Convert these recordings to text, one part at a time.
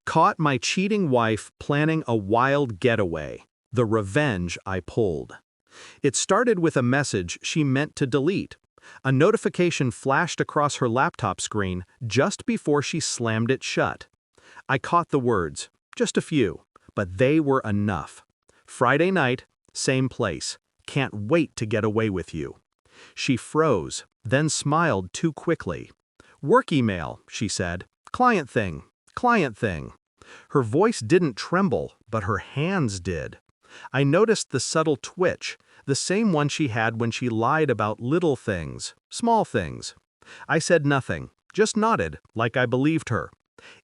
Caught my cheating wife planning a wild getaway. The revenge I pulled. It started with a message she meant to delete. A notification flashed across her laptop screen just before she slammed it shut. I caught the words, just a few, but they were enough. Friday night, same place. Can't wait to get away with you. She froze, then smiled too quickly. Work email, she said. Client thing. Client thing. Her voice didn't tremble, but her hands did. I noticed the subtle twitch, the same one she had when she lied about little things, small things. I said nothing, just nodded, like I believed her.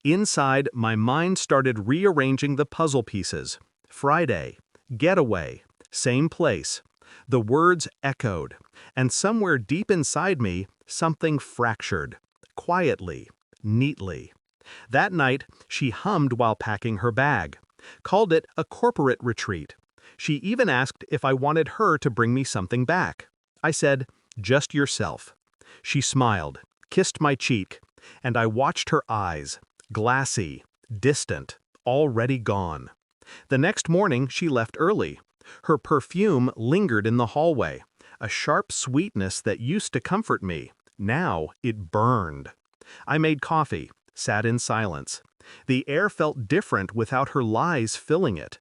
Inside, my mind started rearranging the puzzle pieces. Friday, getaway, same place. The words echoed, and somewhere deep inside me, something fractured. Quietly, neatly. That night, she hummed while packing her bag. Called it a corporate retreat. She even asked if I wanted her to bring me something back. I said, just yourself. She smiled, kissed my cheek, and I watched her eyes, glassy, distant, already gone. The next morning, she left early. Her perfume lingered in the hallway, a sharp sweetness that used to comfort me. Now it burned. I made coffee, sat in silence. The air felt different without her lies filling it.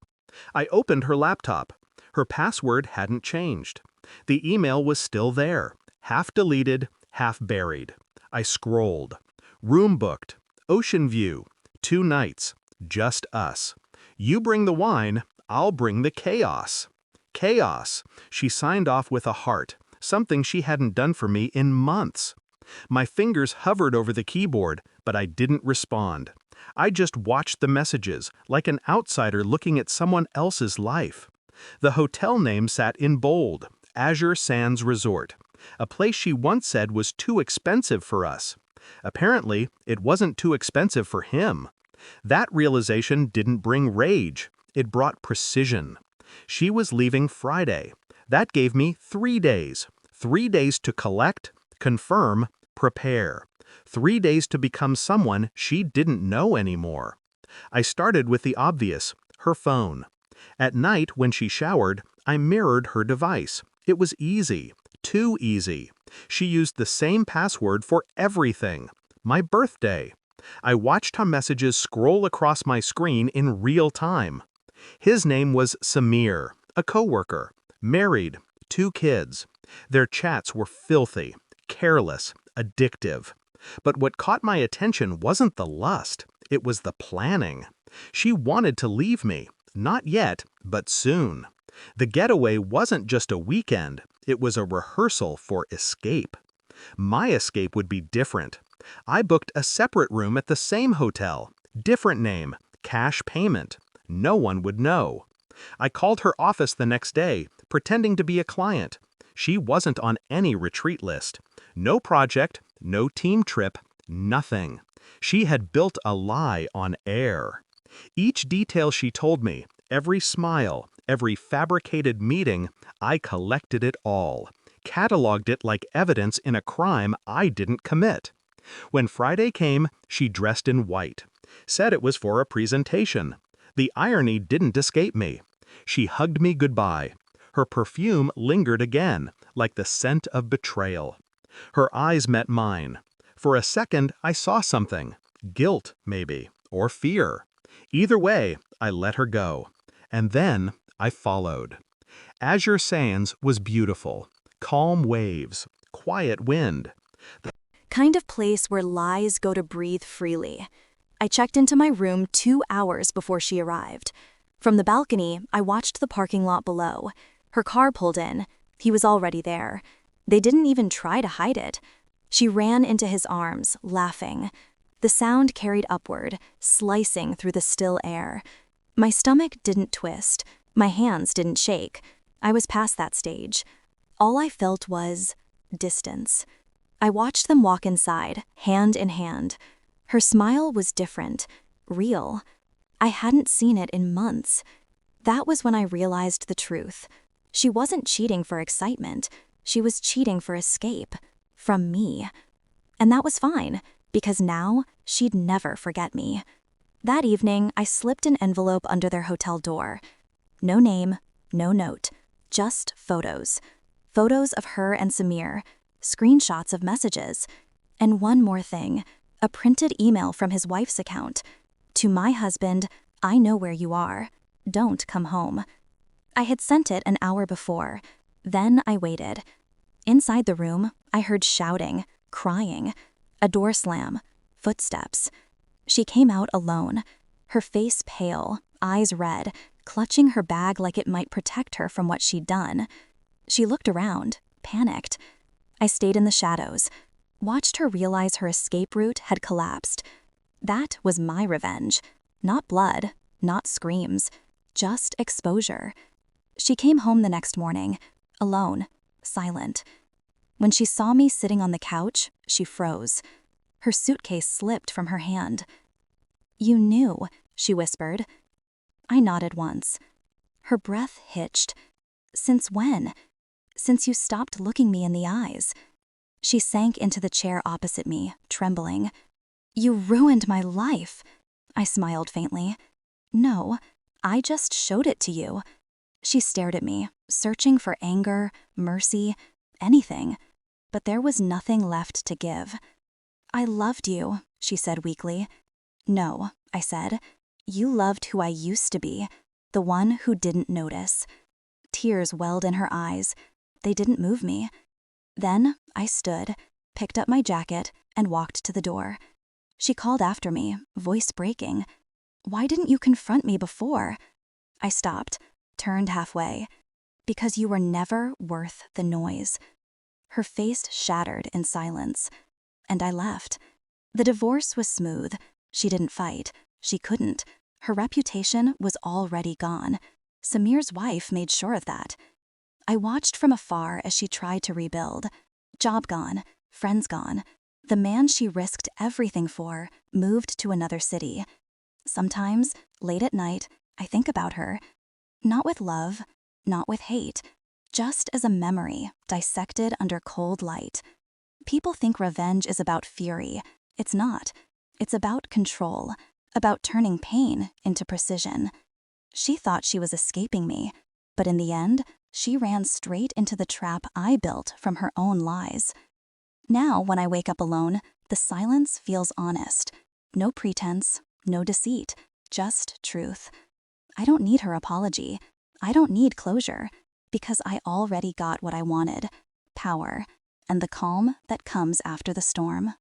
I opened her laptop. Her password hadn't changed. The email was still there, half deleted, half buried. I scrolled. Room booked. Ocean view. 2 nights. Just us. You bring the wine, I'll bring the chaos. Chaos. She signed off with a heart, something she hadn't done for me in months. My fingers hovered over the keyboard, but I didn't respond. I just watched the messages, like an outsider looking at someone else's life. The hotel name sat in bold, Azure Sands Resort, a place she once said was too expensive for us. Apparently, it wasn't too expensive for him. That realization didn't bring rage. It brought precision. She was leaving Friday. That gave me 3 days. 3 days to collect, confirm, prepare. 3 days to become someone she didn't know anymore. I started with the obvious, her phone. At night, when she showered, I mirrored her device. It was easy, too easy. She used the same password for everything. My birthday. I watched her messages scroll across my screen in real time. His name was Samir, a coworker, married, 2 kids. Their chats were filthy, careless, addictive. But what caught my attention wasn't the lust, it was the planning. She wanted to leave me, not yet, but soon. The getaway wasn't just a weekend, it was a rehearsal for escape. My escape would be different. I booked a separate room at the same hotel, different name, cash payment. No one would know. I called her office the next day, pretending to be a client. She wasn't on any retreat list. No project, no team trip, nothing. She had built a lie on air. Each detail she told me, every smile, every fabricated meeting, I collected it all, cataloged it like evidence in a crime I didn't commit. When Friday came, she dressed in white, said it was for a presentation. The irony didn't escape me. She hugged me goodbye. Her perfume lingered again, like the scent of betrayal. Her eyes met mine. For a second, I saw something. Guilt, maybe, or fear. Either way, I let her go. And then I followed. Azure Sands was beautiful. Calm waves, quiet wind. The kind of place where lies go to breathe freely. I checked into my room 2 hours before she arrived. From the balcony, I watched the parking lot below. Her car pulled in. He was already there. They didn't even try to hide it. She ran into his arms, laughing. The sound carried upward, slicing through the still air. My stomach didn't twist. My hands didn't shake. I was past that stage. All I felt was distance. I watched them walk inside, hand in hand. Her smile was different, real. I hadn't seen it in months. That was when I realized the truth. She wasn't cheating for excitement. She was cheating for escape. From me. And that was fine, because now she'd never forget me. That evening, I slipped an envelope under their hotel door. No name, no note, just photos. Photos of her and Samir, screenshots of messages. And one more thing, a printed email from his wife's account. To my husband, I know where you are. Don't come home. I had sent it an hour before. Then I waited. Inside the room, I heard shouting, crying, a door slam, footsteps. She came out alone, her face pale, eyes red, clutching her bag like it might protect her from what she'd done. She looked around, panicked. I stayed in the shadows, watched her realize her escape route had collapsed. That was my revenge. Not blood, not screams, just exposure. She came home the next morning, alone, silent. When she saw me sitting on the couch, she froze. Her suitcase slipped from her hand. "You knew," she whispered. I nodded once. Her breath hitched. "Since when? Since you stopped looking me in the eyes." She sank into the chair opposite me, trembling. "You ruined my life." I smiled faintly. "No, I just showed it to you." She stared at me, searching for anger, mercy, anything. But there was nothing left to give. "I loved you," she said weakly. "No," I said. "You loved who I used to be, the one who didn't notice." Tears welled in her eyes. They didn't move me. Then I stood, picked up my jacket, and walked to the door. She called after me, voice breaking. "Why didn't you confront me before?" I stopped, turned halfway. "Because you were never worth the noise." Her face shattered in silence. And I left. The divorce was smooth. She didn't fight. She couldn't. Her reputation was already gone. Samir's wife made sure of that. I watched from afar as she tried to rebuild. Job gone, friends gone. The man she risked everything for moved to another city. Sometimes, late at night, I think about her. Not with love, not with hate, just as a memory dissected under cold light. People think revenge is about fury. It's not. It's about control, about turning pain into precision. She thought she was escaping me, but in the end, she ran straight into the trap I built from her own lies. Now, when I wake up alone, the silence feels honest. No pretense, no deceit, just truth. I don't need her apology. I don't need closure, because I already got what I wanted: power, and the calm that comes after the storm.